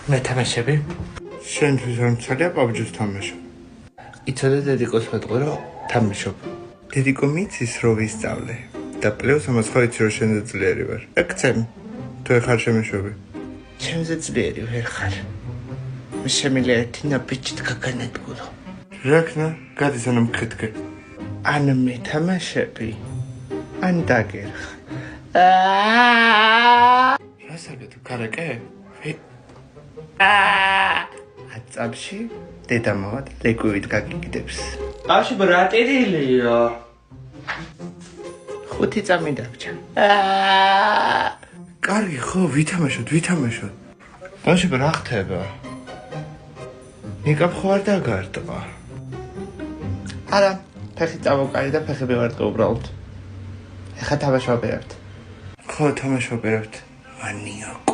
მე თამაშები? შენთვის არ მცალია პაბჯოს თამაშო. იცოდე დედიკოს მეტყვი რომ თამაშობ. დედიკო მიცის რო ვისწავლე და პლუს ამას ხო იცი რომ შენზე ძლიერი ვარ. ეკცემ თუ ეხარ შემეშვები. ჩემზე ძლიერი ვერ ხარ. მე შემიძლია ერთი ნაბიჯით გაგანადგურო. რაკნა გადის ანუ მკეთკე. ან მე თამაშები ან დაგერხ. რასაკეთე თუ კარაკე? აწამში დედა მოვა და ლეკვივით გაგიგდებს. ბავშვი ბრატირილია. 5 წამი დაგჭა. კარგი ხო ვითამაშოთ. ბავშვი რა ხდება? ნიკაპ ხო არ დაგარტყა. არა, ფეხი წავუკარი და ფეხები ვარტყე უბრალოდ. ეხა თამაშობებთ. ხო თამაშობებთ. მანიაკ.